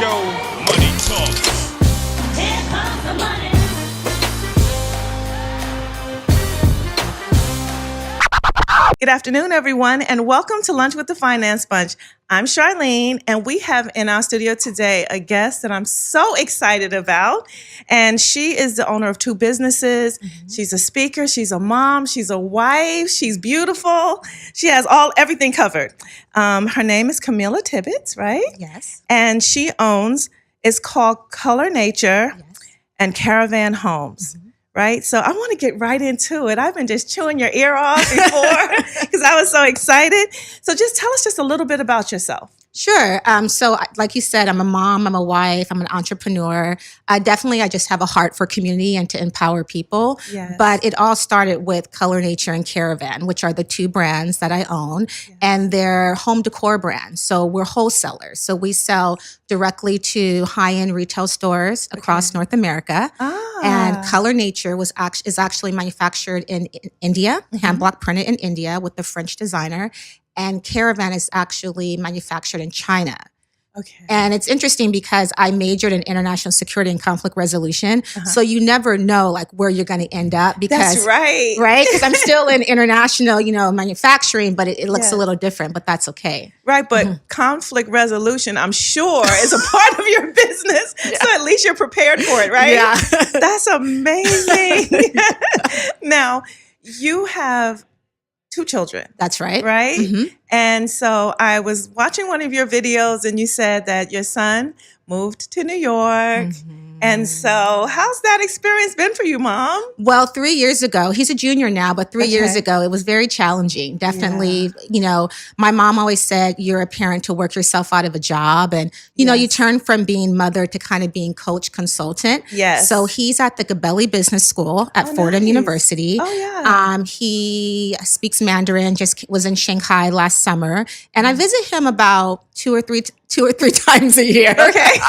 go. Money talks. Here comes the money. Good afternoon, everyone, and welcome to Lunch with the Finance Bunch. I'm Charline, and we have in our studio today a guest that I'm so excited about. And she is the owner of two businesses. Mm-hmm. She's a speaker, she's a mom, she's a wife, she's beautiful. She has everything covered. Her name is Kamilah Tibbitts, right? Yes. And she owns, it's called Color Nature and Caravan Homes. Mm-hmm. Right? So I want to get right into it. I've been just chewing your ear off before because I was so excited. So just tell us just a little bit about yourself. Sure. So like you said, I'm a mom, I'm a wife, I'm an entrepreneur. I just have a heart for community and to empower people. Yes. But it all started with Color Nature and Caravan, which are the two brands that I own. Yes. And they're home decor brands. So we're wholesalers. So we sell directly to high-end retail stores across North America. And Color Nature is actually manufactured in India, hand block printed in India with the French designer. And Caravan is actually manufactured in China. Okay. And it's interesting because I majored in international security and conflict resolution. So you never know like where you're going to end up because that's right. Right? Because I'm still in international, manufacturing, but it looks a little different, but that's okay. Right. But conflict resolution, I'm sure, is a part of your business. So at least you're prepared for it, right? Yeah. That's amazing. Now, you have 2 children. That's right. Right? Mm-hmm. And so I was watching one of your videos and you said that your son moved to New York. Mm-hmm. And so how's that experience been for you, Mom? Well, 3 years ago, he's a junior now, but 3 years ago, it was very challenging. Definitely, my mom always said, you're a parent to work yourself out of a job. And, you turn from being mother to kind of being coach consultant. Yes. So he's at the Gabelli Business School at Fordham University. Oh, yeah. He speaks Mandarin, just was in Shanghai last summer. And I visit him about two or three times a year. Okay.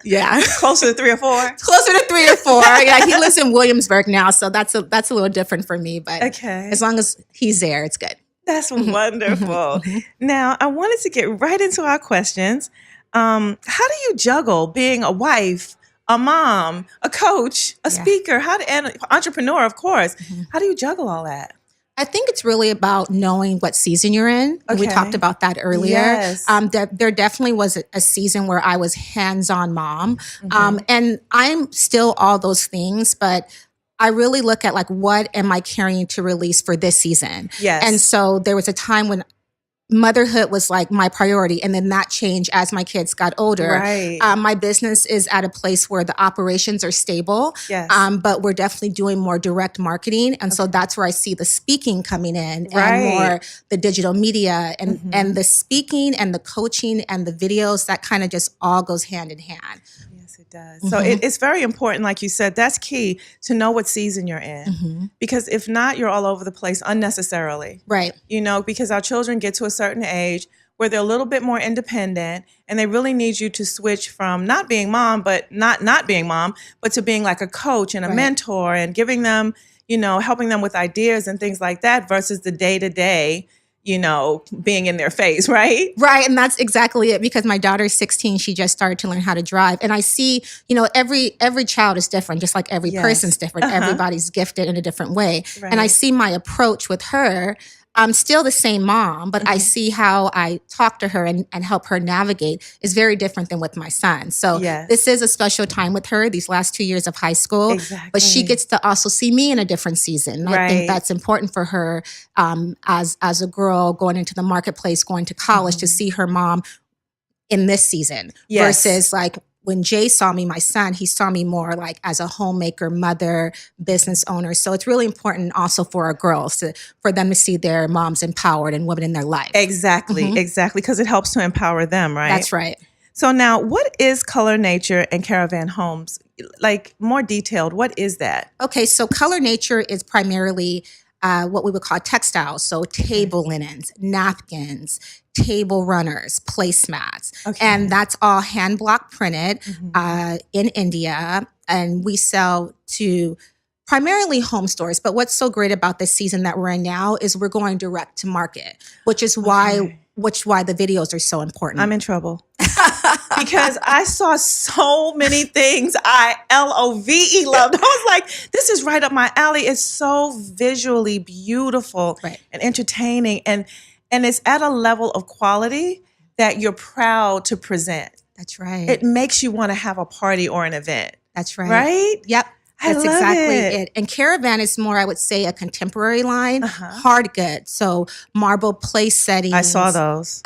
Yeah. Closer to 3 or 4? Closer to 3 or 4. Yeah, he lives in Williamsburg now, so that's a little different for me. But as long as he's there, it's good. That's wonderful. Now, I wanted to get right into our questions. How do you juggle being a wife, a mom, a coach, a speaker, and an entrepreneur, of course? How do you juggle all that? I think it's really about knowing what season you're in. Okay. We talked about that earlier. Yes. There definitely was a season where I was hands-on mom. And I'm still all those things, but I really look at like, what am I carrying to release for this season? Yes. And so there was a time when motherhood was like my priority. And then that changed as my kids got older. Right. My business is at a place where the operations are stable, but we're definitely doing more direct marketing. And so that's where I see the speaking coming in and more the digital media and the speaking and the coaching and the videos, that kind of just all goes hand in hand. It does. So it's very important, like you said, that's key to know what season you're in. Because if not, you're all over the place unnecessarily. Right. Because our children get to a certain age where they're a little bit more independent and they really need you to switch from not being mom, but not being mom, but to being like a coach and a mentor and giving them, helping them with ideas and things like that versus the day-to-day being in their face, right? Right. And that's exactly it. Because my daughter's 16, she just started to learn how to drive. And I see, every child is different, just like every person's different. Everybody's gifted in a different way. Right. And I see my approach with her. I'm still the same mom, but I see how I talk to her and help her navigate is very different than with my son. So this is a special time with her, these last 2 years of high school. Exactly. But she gets to also see me in a different season. I think that's important for her as a girl going into the marketplace, going to college, to see her mom in this season versus like when Jay saw me, my son, he saw me more like as a homemaker, mother, business owner. So it's really important also for our girls for them to see their moms empowered and women in their life. Exactly. Because it helps to empower them, right? That's right. So now, what is Color Nature and Caravan Homes? Like more detailed, what is that? Okay, so Color Nature is primarily what we would call textiles. So table linens, napkins, table runners, placemats. And that's all hand block printed in India. And we sell to primarily home stores. But what's so great about this season that we're in now is we're going direct to market, which is why the videos are so important. I'm in trouble. because I saw so many things I love loved. I was like, this is right up my alley. It's so visually beautiful Right. and entertaining, and it's at a level of quality that you're proud to present. That's right. It makes you want to have a party or an event. That's right. Right? Yep. I That's love exactly it. it. And Caravan is more, I would say, a contemporary line, Uh-huh. hard goods. So marble place settings. I saw those.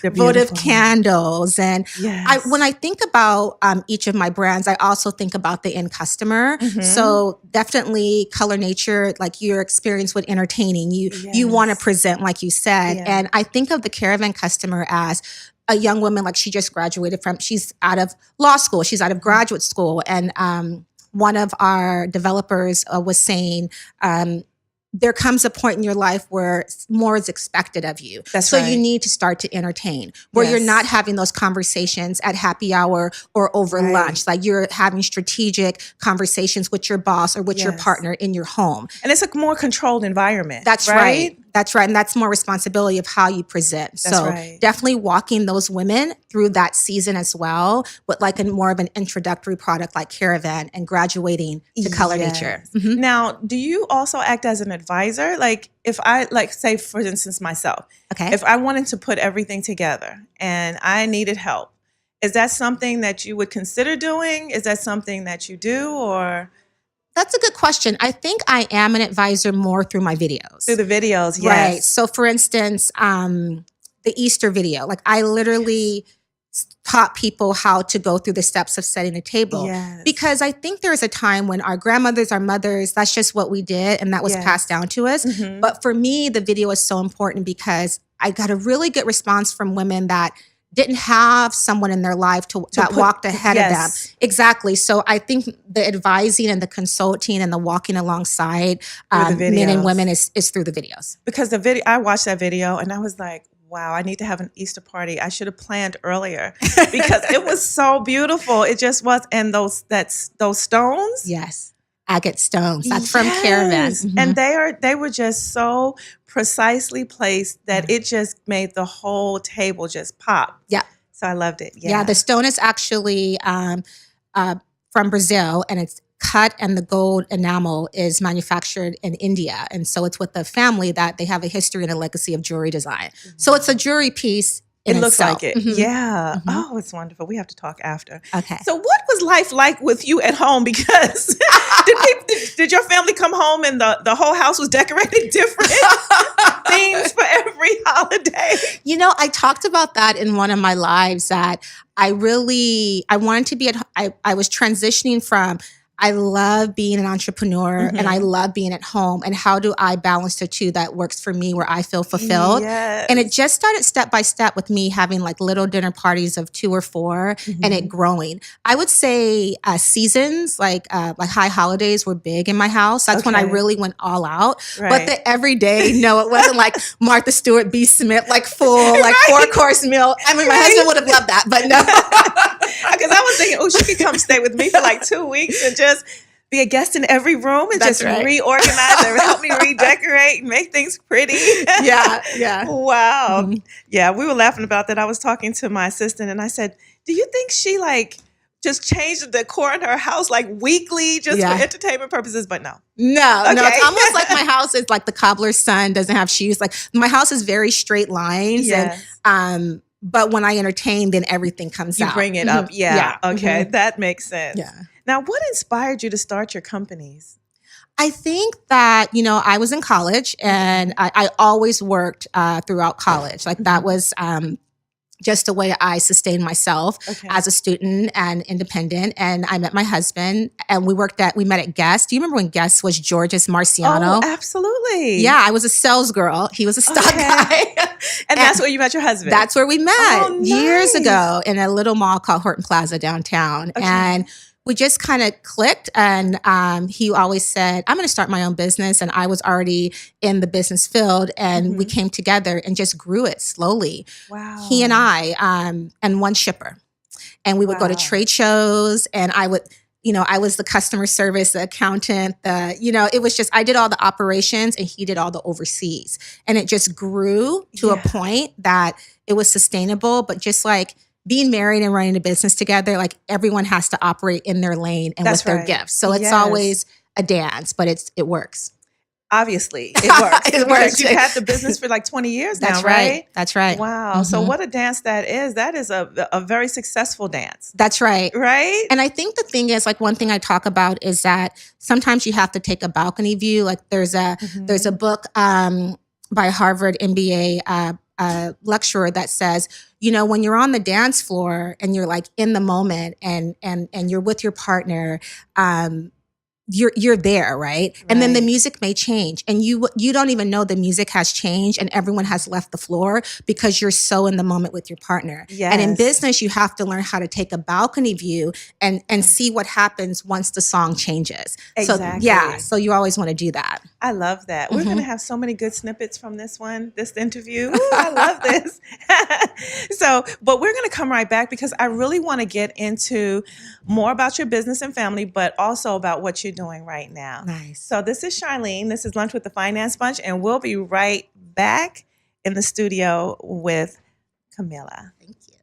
They're Votive beautiful. candles. And Yes. when I think about each of my brands, I also think about the end customer. Mhm. So definitely Color Nature, like your experience with entertaining, you want to Yes. present, like you said. Yeah. And I think of the Caravan customer as a young woman, like she just graduated she's out of law school, she's out of graduate school. And one of our developers was saying, there comes a point in your life where more is expected of you. That's so right. you need to start to entertain, where you're Yes. not having those conversations at happy hour or over Right. lunch. Like you're having strategic conversations with your boss or with your Yes. partner in your home. And it's a more controlled environment. That's right. That's right. And that's more responsibility of how you present. That's So right. definitely walking those women through that season as well, with like a more of an introductory product like Caravan and graduating to Color Yes. Nature. Mhm. Now, do you also act as an advisor? Like if I, like say for instance myself, Okay. if I wanted to put everything together and I needed help, is that something that you would consider doing? Is that something that you do, or That's a good question. I think I am an advisor more through my videos. through the videos? Yes. Right. So for instance, the Easter video, like I literally taught people how to go through the steps of setting a table. Yes. Because I think there was a time when our grandmothers, our mothers, that's just what we did and that was Yes. passed down to us. Mhm. But for me, the video is so important because I got a really good response from women that didn't have someone in their life that put- walked ahead of them. yes. Exactly. So I think the advising and the consulting and the walking alongside Through the men and videos. women is through the videos. Because the video, I watched that video and I was like, wow, I need to have an Easter party. I should have planned earlier because it was so beautiful. It just was. And those stones. Yes. Agate stones. That's from Caravan. Yes. Mhm. And they were just so precisely placed that it just made the whole table just pop. Yeah. So I loved it. Yeah, the stone is actually from Brazil, and it's cut, and the gold enamel is manufactured in India. And so it's with the family that they have a history and a legacy of jewelry desigin. So it's a jewelry piece It in looks itself. like it. Mhm. Yeah. Mhm. Oh, it's wonderful. We have to talk after. Okay. So what was life like with you at home? Because did your family come home and the whole house was decorated different themes for every holiday? You know, I talked about that in one of my lives that I wanted to be I was transitioning from I love being an entrepreneur and I love being at home. And how do I balance the two that works for me where I feel fulfilled? Yes. And it just started step by step with me having like little dinner parties of 2 or 4 and it growing. I would say seasons like high holidays were big in my house. That's when I Okay. really went all out. Right. But the everyday, no, it wasn't like Martha Stewart B. Smith, like full, like 4-course meal. I mean, my husband would have loved that, but no. Because I was thinking, oh, she could come stay with me for like 2 weeks and just be a guest in every room and That's just right. reorganize and help me redecorate, make things pretty. Yeah. Wow. Mhm. Yeah, we were laughing about that. I was talking to my assistant and I said, do you think she like just changed the decor in her house like weekly just Yeah. for entertainment purposes? But no. No, Okay. it's almost like my house is like the cobbler's son doesn't have shoes. Like my house is very straight lines. Yes. And but when I entertain, then everything comes You out. bring it up. Mhm. Yeah. Okay. Mhm. That makes sense. Yeah. Now, what inspired you to start your companies? I think that, I was in college and I always worked throughout college. Like that was just the way I sustained myself Okay. as a student and independent. And I met my husband and we met at Guess. Do you remember when Guess was George's Marciano? Oh, absolutely. Yeah, I was a sales girl. He was a stock Okay. guy. And that's where you met your husband. That's where we met Oh, years nice. ago in a little mall called Horton Plaza downtown. Okay. And we just kind of clicked. And he always said, I'm going to start my own business. And I was already in the business field. And we came together and just grew it slowly. Wow. He and I, and one shipper. And we would go to Wow. trade shows and I would, I was the customer service, the accountant, it was just, I did all the operations and he did all the overseas. And it just grew to a Yeah. point that it was sustainable, but just like being married and running a business together, like everyone has to operate in their lane and That's with their right. gifts. So it's Yes. always a dance, but it works. Obviously, it works. It Because works. you've had the business for like 20 years That's now, right. right? That's right. Wow. So Mhm. what a dance that is. That is a very successful dance, That's right. right? And I think the thing is, like, one thing I talk about is that sometimes you have to take a balcony view. Like there's a book by Harvard MBA lecturer that says, you know, when you're on the dance floor and you're like in the moment and you're with your partner, you're there, right? And then the Right. music may change, and you don't even know the music has changed, and everyone has left the floor because you're so in the moment with your partner. And in Yes. business, you have to learn how to take a balcony view and see what happens once the song changes. So Exactly. so you always want to do that. I love that. We're Mhm. going to have so many good snippets from this interview. Ooh, I love this. But we're going to come right back because I really want to get into more about your business and family, but also about what you're doing right now. Nice. So this is Charline. This is Lunch with the Finance Bunch, and we'll be right back in the studio with Kamilah. Thank you.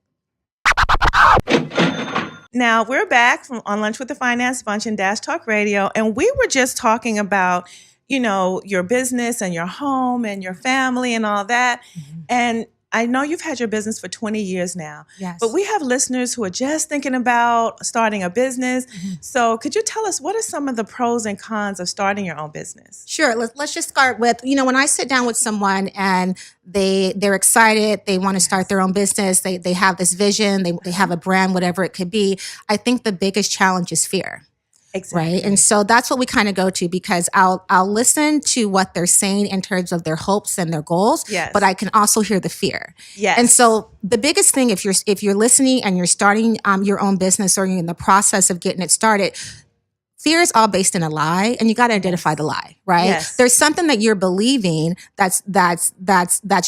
Now, we're back on Lunch with the Finance Bunch and Dash Talk Radio, and we were just talking about, you know, your business and your home and your family and all that. And I know you've had your business for 20 years now, Yes. but we have listeners who are just thinking about starting a business. So could you tell us what are some of the pros and cons of starting your own business? Sure. Let's just start with, you know, when I sit down with someone and they're excited, they want to start their own business, they have this vision, they have a brand, whatever it could be. I think the biggest challenge is fear. Exactly. Right. And so that's what we kind of go to, because I'll listen to what they're saying in terms of their hopes and their goals, Yes. but I can also hear the fear. Yes. And so the biggest thing, if you're listening and you're starting your own business or you're in the process of getting it started, fear is all based in a lie, and you got to identify the lie, right? Yes. There's something that you're believing that's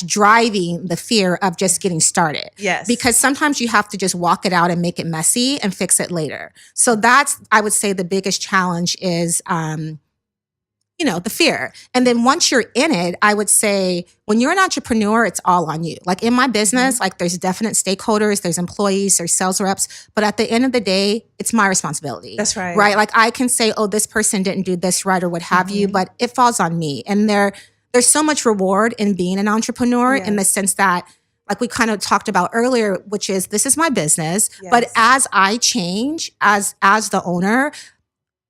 driving the fear of just getting started. Yes. Because sometimes you have to just walk it out and make it messy and fix it later. So that's, I would say, the biggest challenge is, the fear. And then once you're in it, I would say when you're an entrepreneur, it's all on you. Like in my business, like there's definite stakeholders, there's employees, there's sales reps, but at the end of the day, it's my responsibility. That's right. Right? Like I can say, oh, this person didn't do this right or what have you, but it falls on me. And there's so much reward in being an entrepreneur in the sense that, like we kind of talked about earlier, which is this is my business, but as I change as the owner,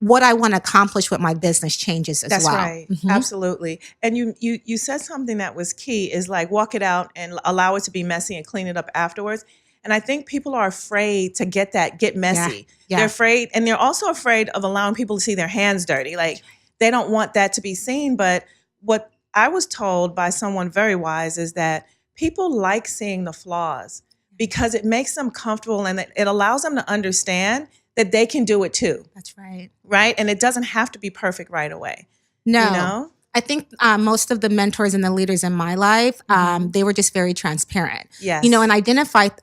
what I want to accomplish with my business changes as well. That's right. Absolutely. And you said something that was key is like walk it out and allow it to be messy and clean it up afterwards. And I think people are afraid to get messy. Yeah. They're afraid. And they're also afraid of allowing people to see their hands dirty. Like they don't want that to be seen. But what I was told by someone very wise is that people like seeing the flaws because it makes them comfortable and it allows them to understand that they can do it too. That's right. Right? And it doesn't have to be perfect right away. No. You know? I think most of the mentors and the leaders in my life, they were just very transparent. Yes. And I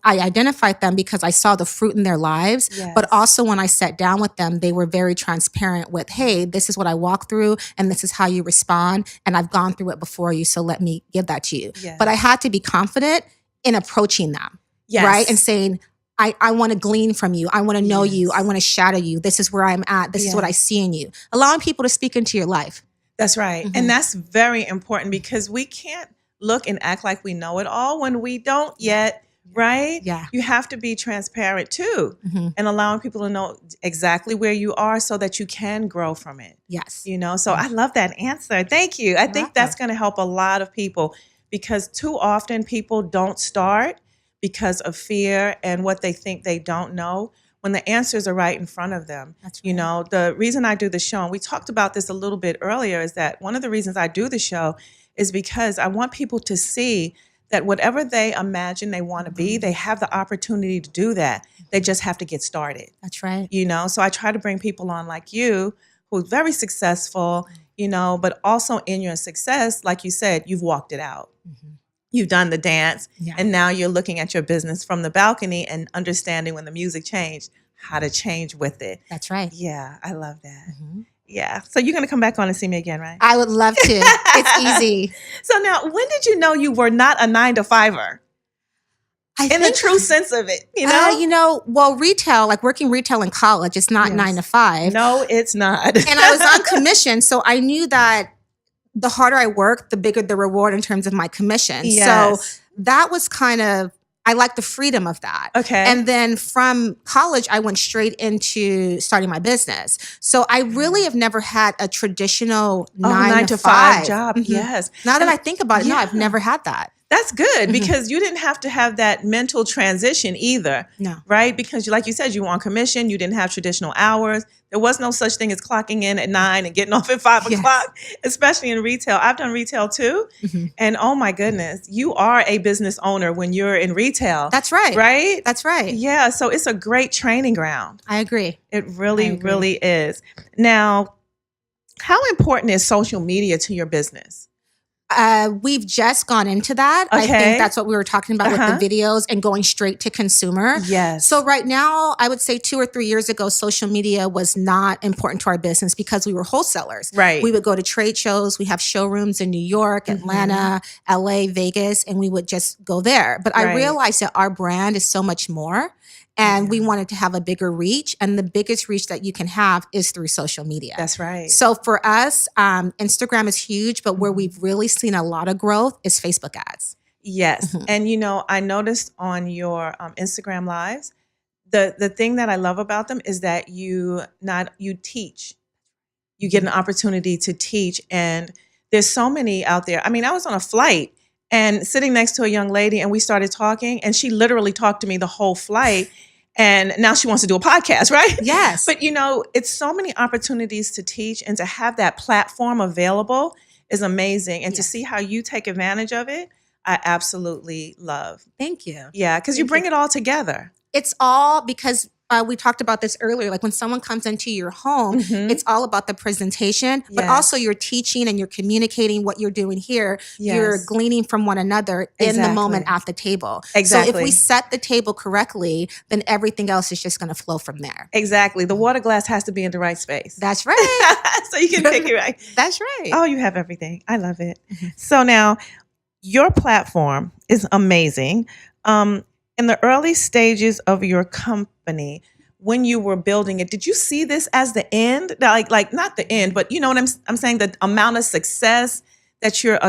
identified them because I saw the fruit in their lives. Yes. But also when I sat down with them, they were very transparent with, hey, this is what I walk through and this is how you respond. And I've gone through it before you, so let me give that to you. Yes. But I had to be confident in approaching them. Yes. Right? And saying, I want to glean from you. I want to know you. I want to shadow you. This is where I'm at. This is what I see in you. Allowing people to speak into your life. That's right. And that's very important because we can't look and act like we know it all when we don't yet, right? Yeah. You have to be transparent too and allowing people to know exactly where you are so that you can grow from it. Yes. So I love that answer. Thank you. I think that's going to help a lot of people because too often people don't start because of fear and what they think they don't know when the answers are right in front of them. That's right. The reason I do the show, and we talked about this a little bit earlier, is that one of the reasons I do the show is because I want people to see that whatever they imagine they want to be, they have the opportunity to do that. They just have to get started. That's right. So I try to bring people on like you who's very successful, but also in your success, like you said, you've walked it out. You've done the dance, and now you're looking at your business from the balcony and understanding when the music changed, how to change with it. That's right. Yeah, I love that. Yeah. So you're going to come back on and see me again, right? I would love to. It's easy. So now, when did you know you were not a 9-to-5er? in the true sense of it, you know? Well, retail, like working retail in college, it's not 9 to 5. No, it's not. And I was on commission, so I knew that the harder I worked, the bigger the reward in terms of my commission. Yes. So that was kind of, I like the freedom of that. Okay. And then from college, I went straight into starting my business. So I really have never had a traditional 9 to 5 job. Mhm. Yes. Now that I think about it, no, Yeah. I've never had that. That's good because you didn't have to have that mental transition either. No. Right? Because like you said, you were on commission, you didn't have traditional hours. There was no such thing as clocking in at 9 and getting off at 5 Yes. o'clock, especially in retail. I've done retail too. And oh my goodness, you are a business owner when you're in retail. That's right. Right? That's right. Yeah. So it's a great training ground. I agree. It really, I agree. really is. Now, how important is social media to your business? We've just gone into that. I Okay. think that's what we were talking about Uh-huh. with the videos and going straight to consumer. Yes. So right now, I would say 2 or 3 years ago, social media was not important to our business because we were wholesalers. Right. We would go to trade shows. We have showrooms in New York, Atlanta, LA, Vegas, and we would just go there. But I Right. realized that our brand is so much more. And we wanted to have a bigger reach. And the biggest reach that you can have is through social media. That's right. So for us, Instagram is huge, but where we've really seen a lot of growth is Facebook ads. Yes. And you know, I noticed on your Instagram lives, the thing that I love about them is that you teach. You get an opportunity to teach, and there's so many out there. I mean, I was on a flight and sitting next to a young lady, and we started talking, and she literally talked to me the whole flight. And now she wants to do a podcast, right? Yes. But you know, it's so many opportunities to teach, and to have that platform available is amazing. And to see how you take advantage of it, I absolutely love. Thank you. Yeah, because you bring it all together. It's all because we talked about this earlier. Like when someone comes into your home, it's all about the presentation, but Yes. also you're teaching and you're communicating what you're doing here. You're Yes. gleaning from one another in the moment Exactly. at the table. So Exactly. if we set the table correctly, then everything else is just going to flow from there. Exactly. The water glass has to be in the right space. That's right. So you can pick it right. That's right. Oh, you have everything. I love it. So now your platform is amazing. In the early stages of your company, when you were building it, did you see this as the end? Like not the end, but you know what I'm saying? The amount of success that you're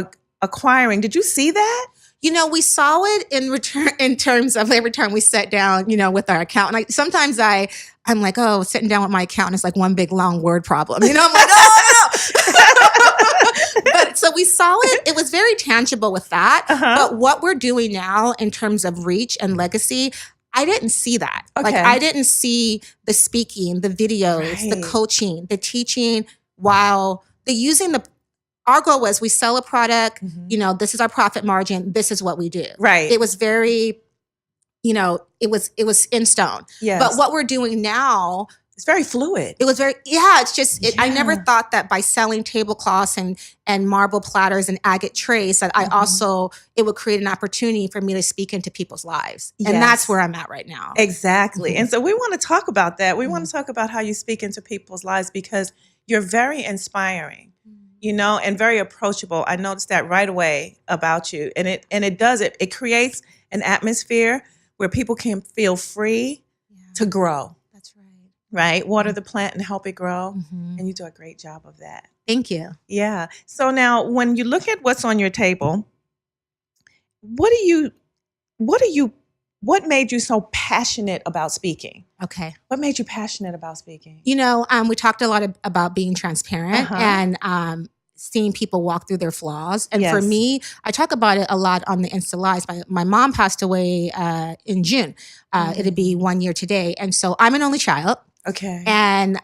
acquiring. Did you see that? You know, we saw it in return in terms of every time we sat down, you know, with our accountant. Sometimes I'm like, oh, sitting down with my accountant is like one big long word problem. You know, I'm like, oh no. But so we saw it. It was very tangible with that. But what we're doing now in terms of reach and legacy, I didn't see that. Like Okay. I didn't see the speaking, the videos, the Right. coaching, the teaching, while the using the our goal was we sell a product, you know, this is our profit margin, this is what we do. Right. It was very, you know, it was in stone. Yes. But what we're doing now, It's very fluid. it was very, it's just, I never thought that by selling tablecloths and marble platters and agate trays that I also, it would create an opportunity for me to speak into people's lives. And that's Yes. where I'm at right now. Exactly. And so we want to talk about that. We want to talk about how you speak into people's lives because you're very inspiring, you know, and very approachable. I noticed that right away about you. And it creates an atmosphere where people can feel free to grow, That's right. right? Water the plant and help it grow. Mhm. And you do a great job of that. Thank you. Yeah. So now when you look at what's on your table, what made you so passionate about speaking? Okay. What made you passionate about speaking? You know, we talked a lot about being transparent Uh-huh. and seeing people walk through their flaws. And for Yes. me, I talk about it a lot on the Insta Lives. My mom passed away in June. It'll be 1 year today. And so I'm an only child. Okay. And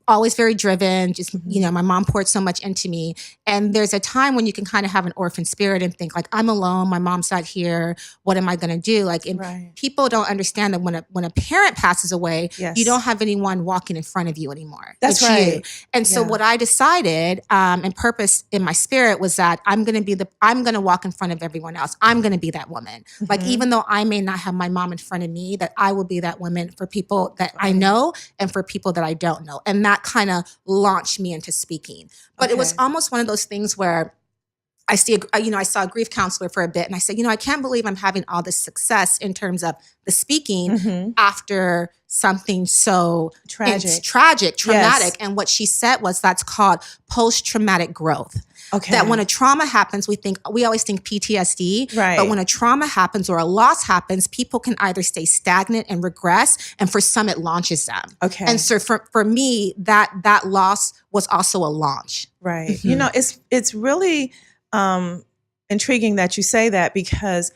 always very driven. Just, you know, my mom poured so much into me. And there's a time when you can kind of have an orphan spirit and think like, I'm alone. My mom's not here. What am I going to do? Like, and Right. people don't understand that when a parent passes away, Yes. you don't have anyone walking in front of you anymore. That's It's right. you. And so Yeah. what I decided and purpose in my spirit was that I'm going to walk in front of everyone else. I'm going to be that woman. Like, even though I may not have my mom in front of me, that I will be that woman for people that I know and for people that I don't know. And that kind of launched me into speaking. But it was Okay. almost one of those things where I saw a grief counselor for a bit, and I said, I can't believe I'm having all this success in terms of the speaking after something so Tragic. traumatic. Yes. And what she said was that's called post-traumatic growth. Okay. That when a trauma happens, we always think PTSD, Right. but when a trauma happens or a loss happens, people can either stay stagnant and regress, and for some it launches them. Okay. And so for me, that loss was also a launch. Right. Mhm. It's really intriguing that you say that, because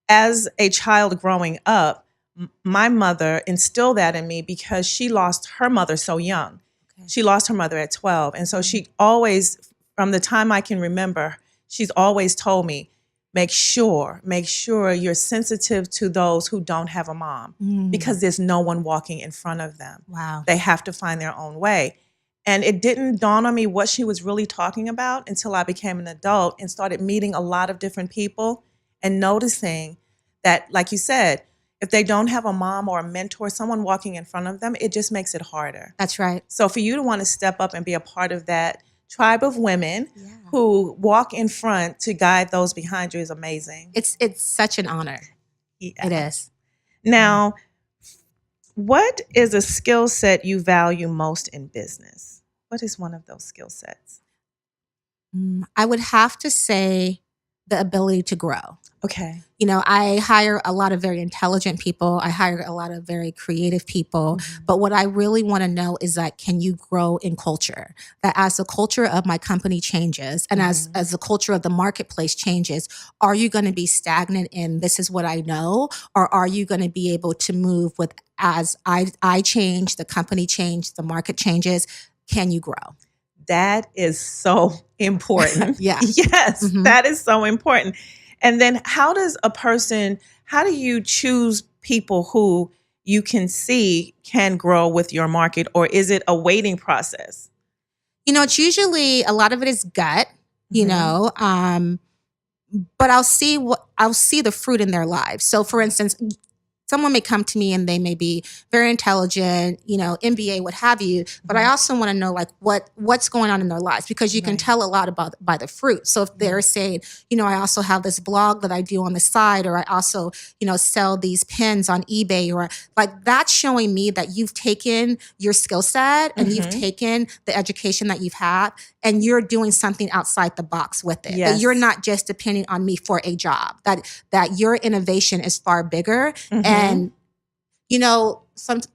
as a child growing up, my mother instilled that in me because she lost her mother so young. Okay. She lost her mother at 12. And so she always, from the time I can remember, she's always told me, make sure you're sensitive to those who don't have a mom, because there's no one walking in front of them. Wow. They have to find their own way. And it didn't dawn on me what she was really talking about until I became an adult and started meeting a lot of different people and noticing that, like you said, if they don't have a mom or a mentor, someone walking in front of them, it just makes it harder. That's right. So for you to want to step up and be a part of that tribe of women Yeah. who walk in front to guide those behind you is amazing. It's such an honor. Yeah. It is. Now, what is a skill set you value most in business? What is one of those skill sets? I would have to say the ability to grow. Okay. I hire a lot of very intelligent people. I hire a lot of very creative people. But what I really want to know is that, can you grow in culture? That as the culture of my company changes and as the culture of the marketplace changes, are you going to be stagnant in this is what I know? Or are you going to be able to move with, as I change, the company change, the market changes, can you grow? That is so important. Yeah. Yes, Mhm. that is so important. And then how do you choose people who you can see can grow with your market, or is it a waiting process? It's usually, a lot of it is gut, but I'll see the fruit in their lives. So for instance, someone may come to me and they may be very intelligent, MBA, what have you. But I also want to know what's going on in their lives, because you can tell a lot by the fruit. So if they're saying, I also have this blog that I do on the side, or I also, sell these pins on eBay, or that's showing me that you've taken your skill set and you've taken the education that you've had and you're doing something outside the box with it. Yes. That you're not just depending on me for a job, that your innovation is far bigger. And,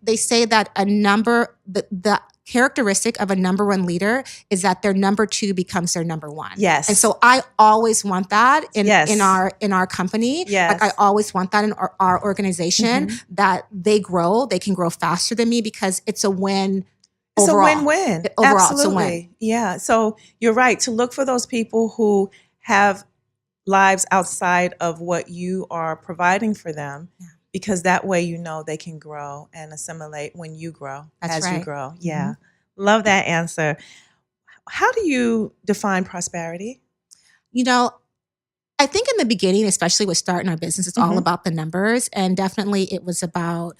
they say that the characteristic of a number one leader is that their number two becomes their number one. Yes. And so I always want that in Yes. our company. Yes. I always want that in our organization, that they can grow faster than me, because it's a win. It's overall. a win-win. Overall, Absolutely. it's a win. Yeah. So you're right to look for those people who have lives outside of what you are providing for them, because that way they can grow and assimilate when you grow. That's as right. you grow. Yeah. Love that answer. How do you define prosperity? I think in the beginning, especially with starting our business, it's all about the numbers, and definitely it was about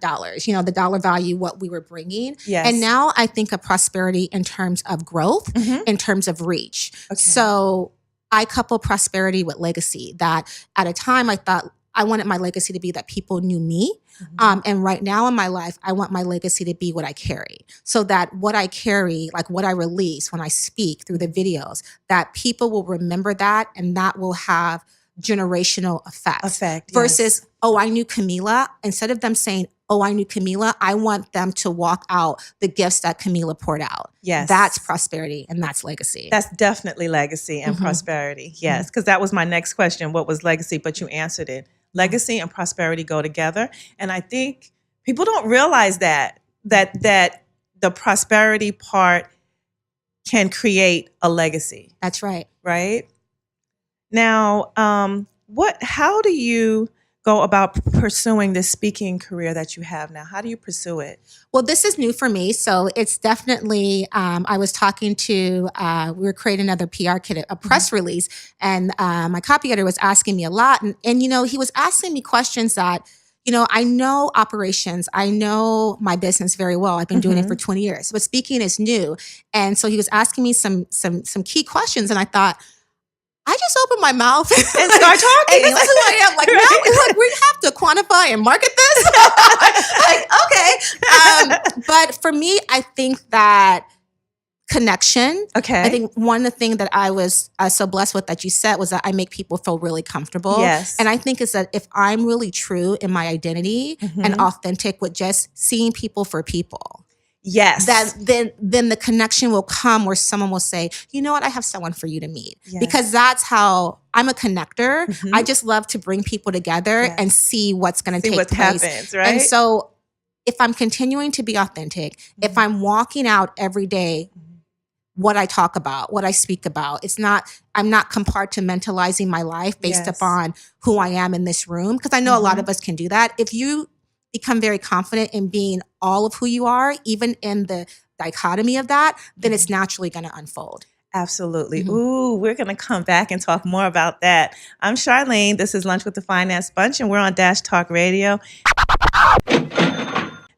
dollars, the dollar value, what we were bringing. Yes. And now I think of prosperity in terms of growth, in terms of reach. Okay. So I couple prosperity with legacy. That at a time I thought I wanted my legacy to be that people knew me. And right now in my life, I want my legacy to be what I carry. So that what I carry, like what I release when I speak through the videos, that people will remember that, and that will have generational effects. Versus, oh, I knew Kamilah. Instead of them saying, oh, I knew Kamilah, I want them to walk out the gifts that Kamilah poured out. Yes. That's prosperity, and that's legacy. That's definitely legacy and prosperity. Yes, because that was my next question. What was legacy? But you answered it. Legacy and prosperity go together. And I think people don't realize that the prosperity part can create a legacy. That's right. Right? Now, how do you go about pursuing this speaking career that you have now? How do you pursue it? Well, this is new for me. So it's definitely, I was talking to, we were creating another PR kit, a press release, and my copywriter was asking me a lot. And he was asking me questions that, I know operations. I know my business very well. I've been doing it for 20 years, but speaking is new. And so he was asking me some key questions. And I thought, I just open my mouth and start talking. And this is who I am. Like, now, like, we have to quantify and market this. Like, okay. But for me, I think that connection. Okay. I think one of the things that I was so blessed with that you said was that I make people feel really comfortable. Yes. And I think is that if I'm really true in my identity and authentic with just seeing people for people, yes, that then the connection will come where someone will say, you know what, I have someone for you to meet. Yes. Because that's how I'm a connector. I just love to bring people together and see what's going to take what place. happens, right? And so if I'm continuing to be authentic, if I'm walking out every day, what I talk about, what I speak about, I'm not compartmentalizing my life based upon who I am in this room. Because I know a lot of us can do that. If you become very confident in being all of who you are, even in the dichotomy of that, then it's naturally going to unfold. Absolutely. Ooh, we're going to come back and talk more about that. I'm Charline. This is Lunch with the Finance Bunch, and we're on Dash Talk Radio.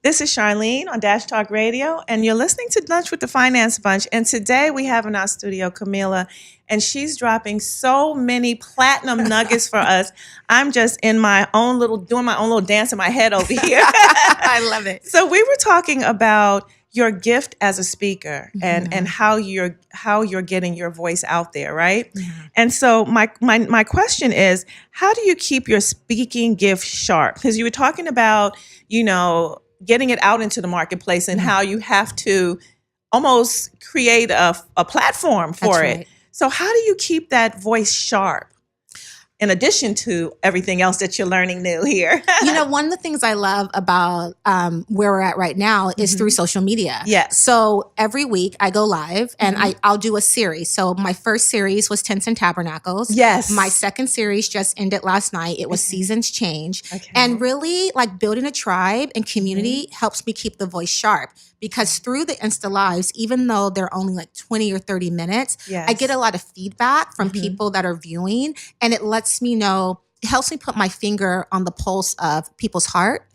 This is Charline on Dash Talk Radio, and you're listening to Lunch with the Finance Bunch. And today we have in our studio Kamilah, and she's dropping so many platinum nuggets for us. I'm just in doing my own little dance in my head over here. I love it. So we were talking about your gift as a speaker and how you're getting your voice out there, right? And so my question is, how do you keep your speaking gift sharp? Because you were talking about, getting it out into the marketplace and how you have to almost create a platform for it. Right. So how do you keep that voice sharp in addition to everything else that you're learning new here? One of the things I love about where we're at right now is through social media. Yes. So every week I go live and I'll do a series. So my first series was Tents and Tabernacles. Yes. My second series just ended last night. It was Seasons Change. Okay. And really, like, building a tribe and community helps me keep the voice sharp. Because through the Insta Lives, even though they're only like 20 or 30 minutes, I get a lot of feedback from people that are viewing. And it lets me know, it helps me put my finger on the pulse of people's heart,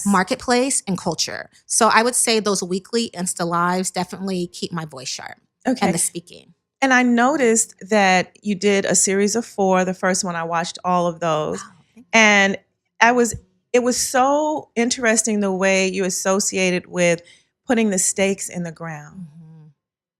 marketplace, and culture. So I would say those weekly Insta Lives definitely keep my voice sharp and the speaking. And I noticed that you did a series of 4. The first one, I watched all of those. Wow. And it was so interesting the way you associated with putting the stakes in the ground.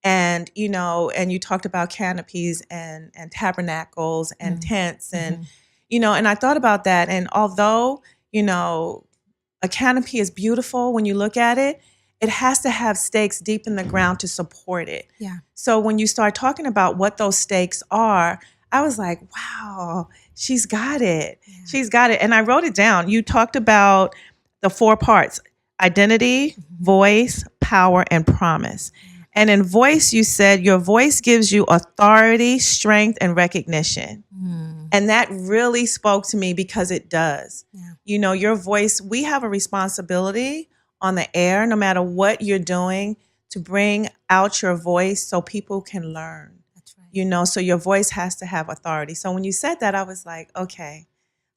And, and you talked about canopies and tabernacles and tents and, and I thought about that. And although, a canopy is beautiful when you look at it, it has to have stakes deep in the ground to support it. Yeah. So when you start talking about what those stakes are, I was like, wow, she's got it. Yeah. She's got it. And I wrote it down. You talked about the 4 parts: identity, voice, power, and promise. And in voice, you said your voice gives you authority, strength, and recognition. And that really spoke to me because it does. Yeah. Your voice, we have a responsibility on the air, no matter what you're doing, to bring out your voice so people can learn. That's right. So your voice has to have authority. So when you said that, I was like, okay.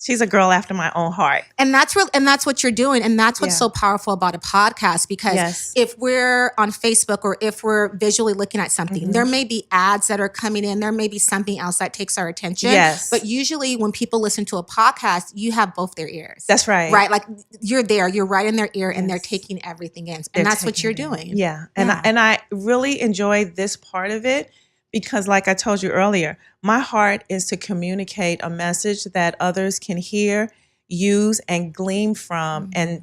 She's a girl after my own heart. And that's what you're doing. And that's what's so powerful about a podcast, because if we're on Facebook or if we're visually looking at something, there may be ads that are coming in. There may be something else that takes our attention. Yes. But usually when people listen to a podcast, you have both their ears. That's right. Right? Like, you're there, you're right in their ear and they're taking everything in. And that's what you're doing. Yeah. And I really enjoy this part of it. Because like I told you earlier, my heart is to communicate a message that others can hear, use, and glean from and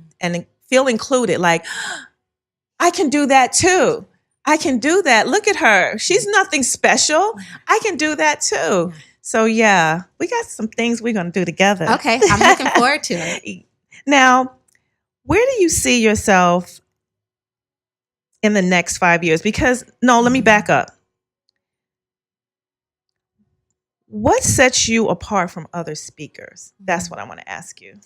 feel included. Like, I can do that too. I can do that. Look at her. She's nothing special. I can do that too. So we got some things we're going to do together. Okay. I'm looking forward to it. Now, where do you see yourself in the next 5 years? Let me back up. What sets you apart from other speakers? That's what I want to ask you.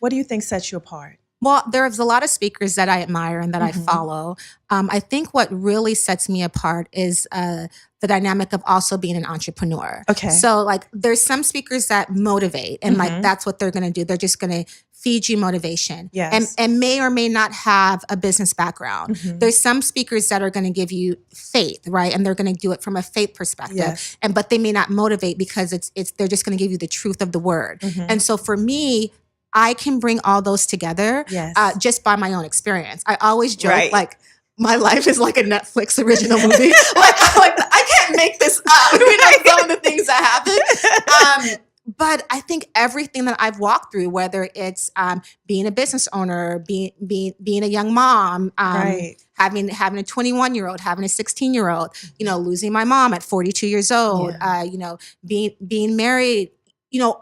What do you think sets you apart? Well, there's a lot of speakers that I admire and that I Mhm. follow. I think what really sets me apart is the dynamic of also being an entrepreneur. Okay. So, like, there's some speakers that motivate, and like Mhm. that's what they're going to do. They're just going to feed you motivation, Yes. and may or may not have a business background. Mhm. There's some speakers that are going to give you faith, right? And they're going to do it from a faith perspective, Yes. but they may not motivate because it's they're just going to give you the truth of the word. Mhm. And so for me, I can bring all those together Yes. just by my own experience. I always joke, Right. like, my life is like a Netflix original movie. like I can't make this up. Some of the things that happen. But I think everything that I've walked through, whether it's being a business owner, being a young mom, Right. having a 21-year-old, having a 16-year-old, losing my mom at 42 years old, being married,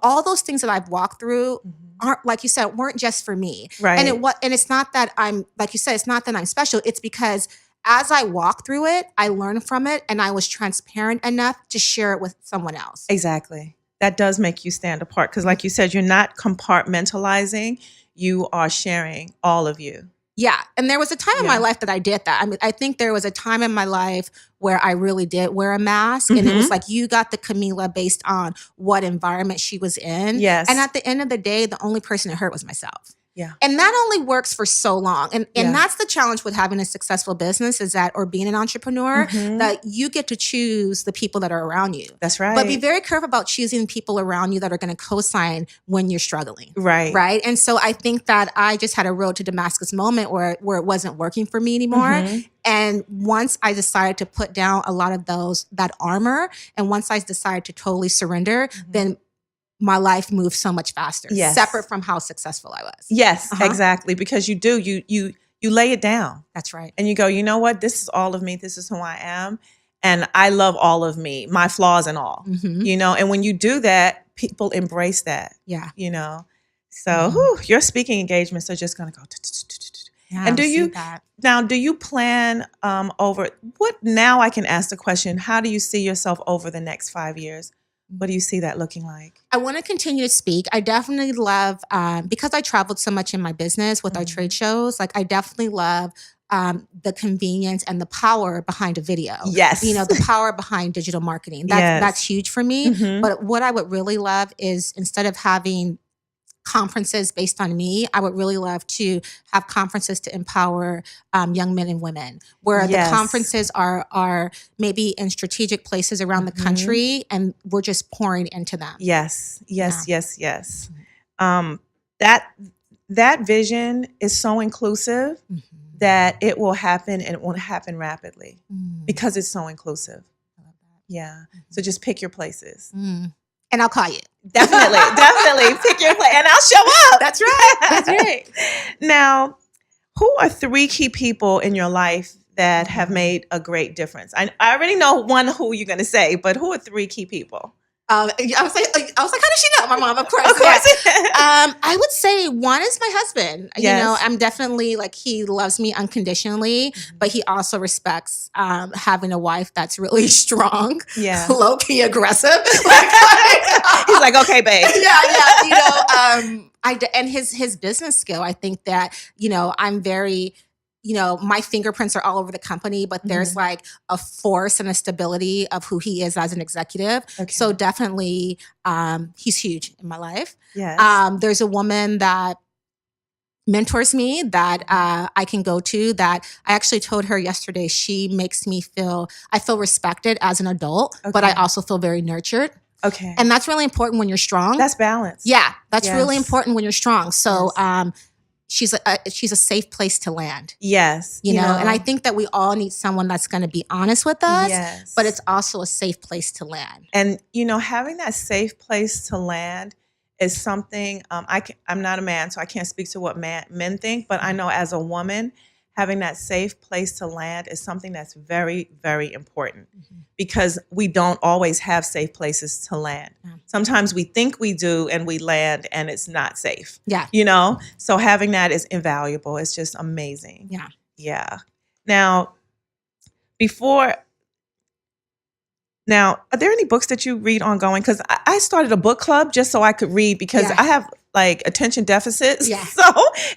all those things that I've walked through aren't, like you said, weren't just for me. Right. And it's not that I'm, like you said, it's not that I'm special. It's because as I walk through it, I learned from it, and I was transparent enough to share it with someone else. Exactly. That does make you stand apart because, like you said, you're not compartmentalizing. You are sharing all of you. Yeah. And there was a time in my Yeah. life that I did that. I mean, I think there was a time in my life where I really did wear a mask. And it was like, you got the Kamilah based on what environment she was in. Yes. And at the end of the day, the only person it hurt was myself. Yeah. And that only works for so long. And Yeah. that's the challenge with having a successful business is that, or being an entrepreneur, that you get to choose the people that are around you. That's right. But be very careful about choosing people around you that are going to co-sign when you're struggling. Right. Right. And so I think that I just had a road to Damascus moment where it wasn't working for me anymore. And once I decided to put down a lot of that armor, and once I decided to totally surrender, then my life moved so much faster, Yes. separate from how successful I was. Yes, exactly. Because you do, you lay it down That's right. and you go, you know what? This is all of me. This is who I am. And I love all of me, my flaws and all, and when you do that, people embrace that, Yeah. So your speaking engagements are just going to go. Yeah, And do I see you that. now? Do you plan over what? Now I can ask the question: how do you see yourself over the next 5 years? What do you see that looking like? I want to continue to speak. I definitely love, because I traveled so much in my business with our trade shows, like I definitely love the convenience and the power behind a video. Yes. The power behind digital marketing. That's huge for me. But what I would really love is, instead of having conferences based on me, I would really love to have conferences to empower young men and women, where Yes. the conferences are maybe in strategic places around the country, and we're just pouring into them. Yes. That vision is so inclusive that it will happen, and it will happen rapidly because it's so inclusive. I love that. Yeah. So just pick your places. And I'll call you. Definitely pick your place, and I'll show up. That's right. That's right. Now, who are 3 key people in your life that have made a great difference? I already know one who you're going to say, but who are 3 key people? I was like, how does she know? My mom, of course. Of course. I would say one is my husband. Yes. I'm definitely, like, he loves me unconditionally, but he also respects having a wife that's really strong, Yeah. low key aggressive. He's like, okay, babe. And his business skill. I think that I'm very. My fingerprints are all over the company, but there's like a force and a stability of who he is as an executive. Okay. So definitely, he's huge in my life. Yes. There's a woman that mentors me that I can go to, that I actually told her yesterday, she makes me feel respected as an adult, but I Okay. also feel very nurtured. Okay. And that's really important when you're strong. That's balance. Yeah, that's Yes. really important when you're strong. So Yes. she's a safe place to land. Yes. And I think that we all need someone that's going to be honest with us, Yes. but it's also a safe place to land. And having that safe place to land is something. I'm not a man, so I can't speak to what men think. But I know as a woman, having that safe place to land is something that's very, very important, because we don't always have safe places to land. Yeah. Sometimes we think we do, and we land, and it's not safe. Yeah. So having that is invaluable. It's just amazing. Yeah. Yeah. Now, are there any books that you read ongoing? Because I started a book club just so I could read, because Yeah. I have like attention deficits. Yeah. So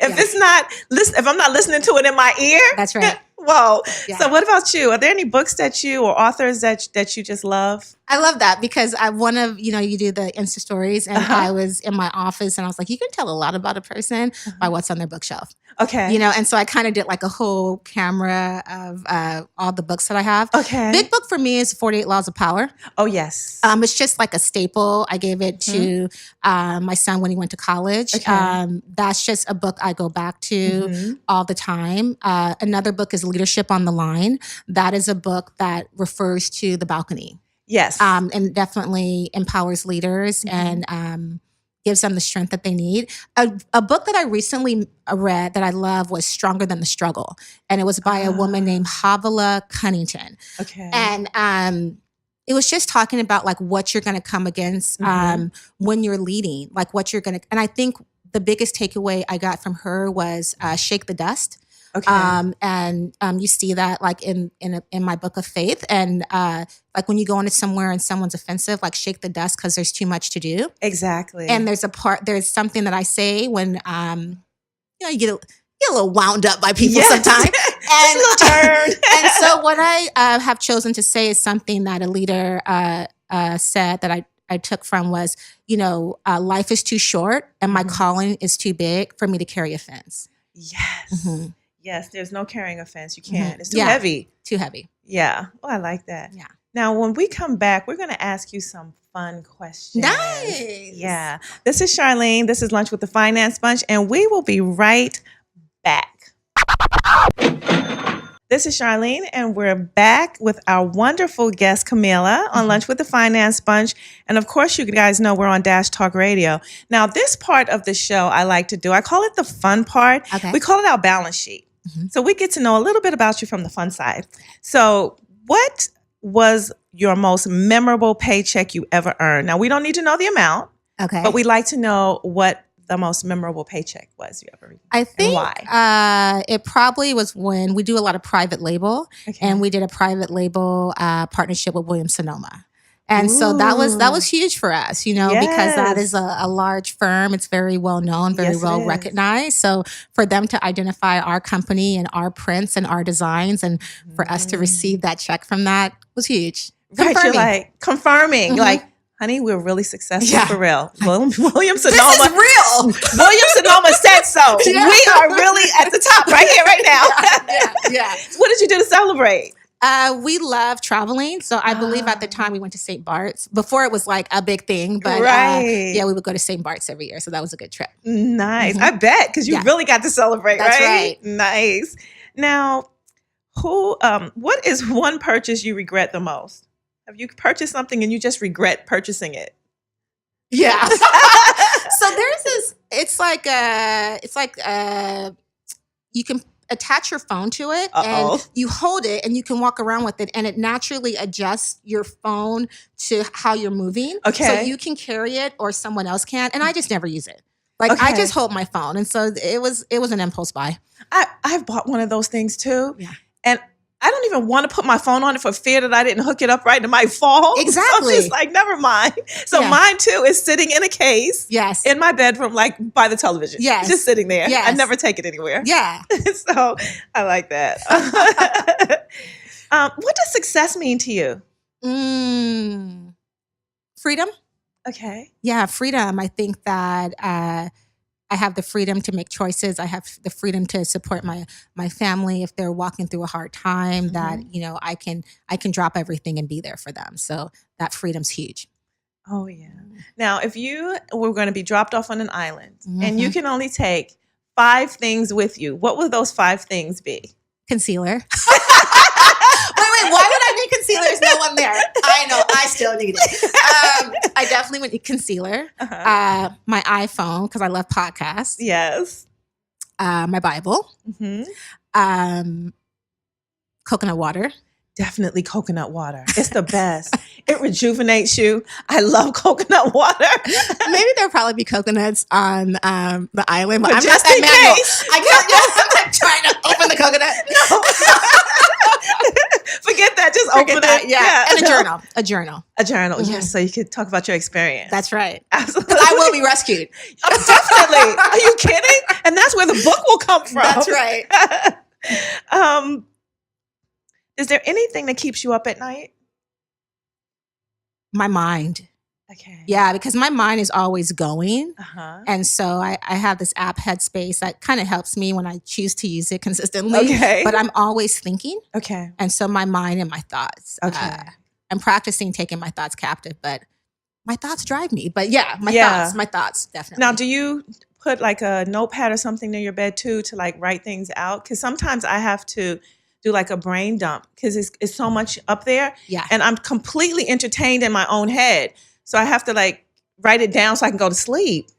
if it's not if I'm not listening to it in my ear, That's right. whoa. Yeah. So what about you? Are there any books that you or authors that you just love? I love that because one of, you do the Insta stories and I was in my office and I was like, you can tell a lot about a person by what's on their bookshelf. Okay. And so I kind of did like a whole camera of all the books that I have. Okay. Big book for me is 48 Laws of Power. Oh, yes. It's just like a staple. I gave it to my son when he went to college. Okay. That's just a book I go back to all the time. Another book is Leadership on the Line. That is a book that refers to the balcony. Yes. And definitely empowers leaders and gives them the strength that they need. A book that I recently read that I love was Stronger Than the Struggle. And it was by a woman named Kamilah Cunnington. Okay. And it was just talking about like what you're going to come against when you're leading, like what you're going to, and I think the biggest takeaway I got from her was shake the dust. Okay. And you see that like in my book of faith, and like when you go into somewhere and someone's offensive, like shake the dust because there's too much to do. Exactly. And there's something that I say when you get a little wound up by people sometimes. And, and so what I have chosen to say is something that a leader said that I took from was, life is too short and my calling is too big for me to carry offense. Yes. Yes, there's no carrying offense. You can't. It's too heavy. Too heavy. Yeah. Oh, I like that. Yeah. Now, when we come back, we're going to ask you some fun questions. Nice. Yeah. This is Charline. This is Lunch with the Finance Bunch, and we will be right back. This is Charline, and we're back with our wonderful guest, Kamilah, on Lunch with the Finance Bunch. And of course, you guys know we're on Dash Talk Radio. Now, this part of the show I like to do, I call it the fun part. Okay. We call it our balance sheet. So we get to know a little bit about you from the fun side. So what was your most memorable paycheck you ever earned? Now, we don't need to know the amount, but we'd like to know what the most memorable paycheck was you ever received. I think why? It probably was when we do a lot of private label, and we did a private label partnership with Williams Sonoma. And so that was huge for us, because that is a large firm. It's very well known, very well recognized. So for them to identify our company and our prints and our designs, and for us to receive that check from that was huge. Right, you're like confirming, like, honey, we're really successful for real. Williams Sonoma. This is real. Williams Sonoma said so. We are really at the top right here, right now. Yeah. What did you do to celebrate? We love traveling. So I believe at the time we went to St. Bart's. Before it was like a big thing. But we would go to St. Bart's every year. So that was a good trip. Nice. I bet, because you really got to celebrate, That's right? Nice. Now, what is one purchase you regret the most? Have you purchased something and you just regret purchasing it? Yeah. So there's this, it's like you can attach your phone to it and you hold it and you can walk around with it and it naturally adjusts your phone to how you're moving. Okay. So you can carry it or someone else can. And I just never use it. Like I just hold my phone. And so it was an impulse buy. I've bought one of those things too. Yeah. And I don't even want to put my phone on it for fear that I didn't hook it up right and it might fall. Exactly. So I'm just like, never mind. So mine too is sitting in a case in my bedroom, like by the television. Yes. Just sitting there. Yes. I never take it anywhere. Yeah. So I like that. What does success mean to you? Freedom. Okay. Yeah, freedom. I think that I have the freedom to make choices. I have the freedom to support my family if they're walking through a hard time. That I can drop everything and be there for them. So that freedom's huge. Oh yeah. Now, if you were going to be dropped off on an island and you can only take 5 things with you, what would those 5 things be? Concealer. Wait, why would I need concealer? There's no one there. I know, I still need it. I definitely would need concealer. My iPhone, because I love podcasts. Yes. My Bible. Coconut water. Definitely coconut water. It's the best. It rejuvenates you. I love coconut water. Maybe there'll probably be coconuts on the island, but But I'm not just that in manual. case. I'm not trying to open the coconut. Forget that. Just Forget open that. it. Yeah. And a journal. A journal. A journal. Mhm. Yes. So you could talk about your experience. That's right. Absolutely. Because I will be rescued. Oh, definitely. Are you kidding? And that's where the book will come from. That's right. Is there anything that keeps you up at night? My mind. Okay. Yeah, because my mind is always going. Uh-huh. And so I have this app, Headspace, that kind of helps me when I choose to use it consistently. Okay. But I'm always thinking. Okay. And so my mind and my thoughts. Okay. I'm practicing taking my thoughts captive, but my thoughts drive me. But yeah, my thoughts, definitely. Now, do you put like a notepad or something near your bed too to like write things out? Because sometimes I have to do like a brain dump because it's so much up there. Yeah. And I'm completely entertained in my own head. So I have to like write it down so I can go to sleep.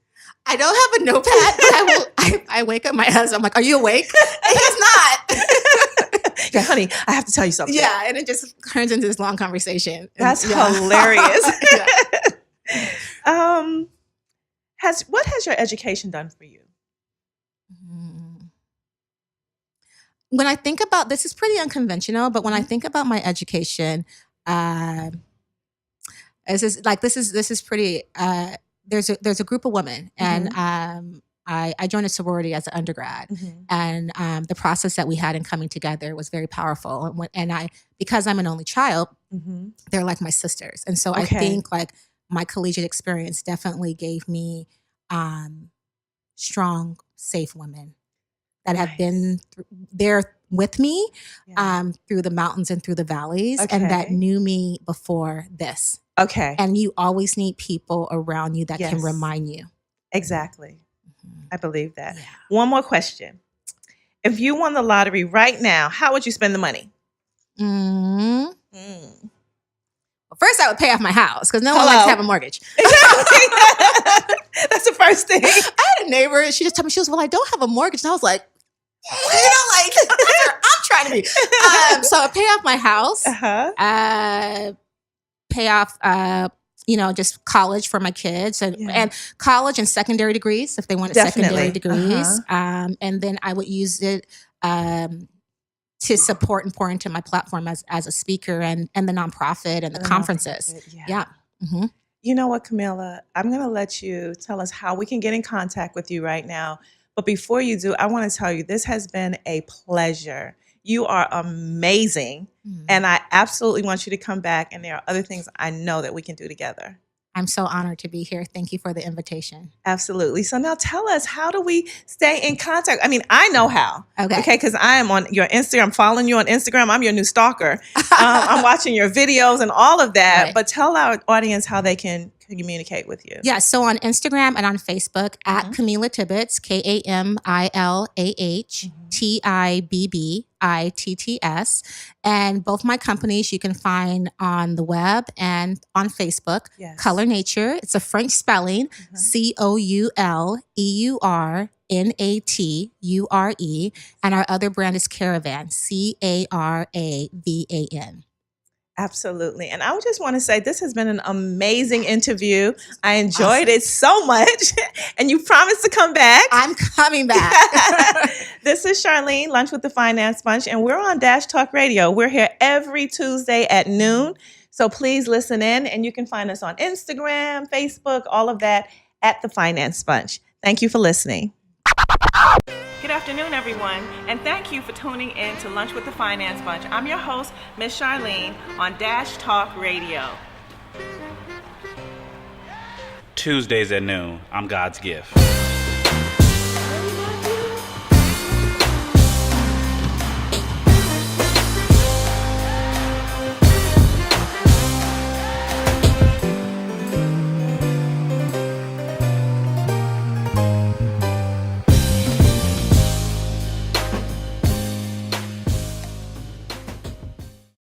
I don't have a notepad, but I wake up my husband. I'm like, are you awake? And he's not. Yeah, honey, I have to tell you something. Yeah, and it just turns into this long conversation. That's Yeah. hilarious. Yeah. What has your education done for you? When I think about this, is pretty unconventional, but when I think about my education, this is pretty. There's a group of women, and I joined a sorority as an undergrad, and the process that we had in coming together was very powerful. And because I'm an only child, they're like my sisters, and so I think like my collegiate experience definitely gave me strong, safe women that have been there with me through the mountains and through the valleys, and that knew me before this. Okay. And you always need people around you that can remind you. Exactly. I believe that. Yeah. One more question. If you won the lottery right now, how would you spend the money? Well, first, I would pay off my house because no one likes to have a mortgage. Exactly. That's the first thing. I had a neighbor. She just told me, she was, well, I don't have a mortgage. And I was like, I'm trying to be. So I pay off my house, pay off, just college for my kids and college and secondary degrees if they wanted secondary degrees. And then I would use it to support and pour into my platform as a speaker and the nonprofit and the conferences. Yeah. Mm-hmm. You know what, Kamilah? I'm going to let you tell us how we can get in contact with you right now. But before you do, I want to tell you, this has been a pleasure. You are amazing. And I absolutely want you to come back. And there are other things I know that we can do together. I'm so honored to be here. Thank you for the invitation. Absolutely. So now tell us, how do we stay in contact? I mean, I know how. Okay, because I am on your Instagram. I'm following you on Instagram. I'm your new stalker. I'm watching your videos and all of that. Right. But tell our audience how they can communicate with you. Yeah, so on Instagram and on Facebook at Kamilah Tibbitts, KamilahTibbitts. And both my companies you can find on the web and on Facebook. Color Nature, it's a French spelling, COULEURNATURE. And our other brand is Caravan, CARAVAN. Absolutely. And I would just want to say this has been an amazing interview. I enjoyed it so much. And you promised to come back. I'm coming back. This is Charline, Lunch with the Finance Bunch, and we're on Dash Talk Radio. We're here every Tuesday at noon. So please listen in, and you can find us on Instagram, Facebook, all of that at The Finance Bunch. Thank you for listening. Good afternoon, everyone, and thank you for tuning in to Lunch with the Finance Bunch. I'm your host, Miss Charline, on Dash Talk Radio. Tuesdays at noon. I'm God's gift.